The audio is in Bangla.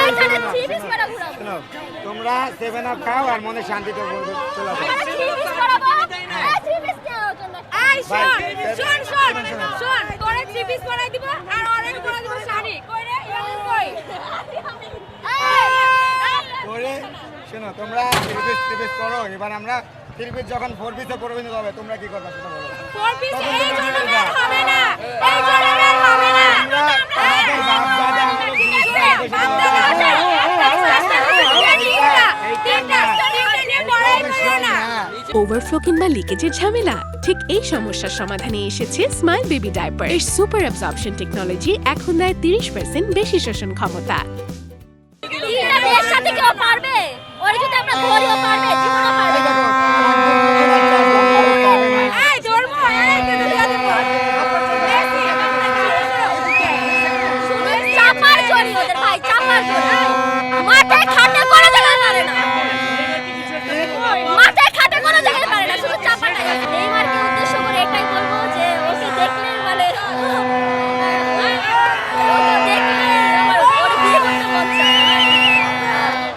এখানে 3 পিস পরা ঘুরাবো শোনো, তোমরা 7 আপ খাও আর মনে শান্তিতে চলে আসো। আমরা 3 পিস পরাবো 3 পিস কেনার জন্য এই শোন তোরে 3 পিস পরাই দিব আর অরেঞ্জ পরাই দিব শাড়ি কই রে ইয়ামিন কই করে শোনো, তোমরা 3 পিস করো। এবার আমরা 3 পিস যখন 4 পিসে পরিণত হবে তোমরা কি করবে সেটা বলো। 4 পিস এই জন্য বের হবে না এই জন্য বের হবে না আমরা আমাদের বাপ দাদা আমাদের জিনিসটা ওভারফ্লো কিংবা লিকেজের ঝামেলা? ঠিক এই সমস্যার সমাধানে এসেছে স্মাইল বেবি ডায়াপার। এর সুপার অ্যাবজর্পশন টেকনোলজি এখন দেয় 30% বেশি শোষণ ক্ষমতা। এর সাথে কেউ পারবে? ওরে যদি আমরা ধরিও পারবে, জীবনও পারবে না।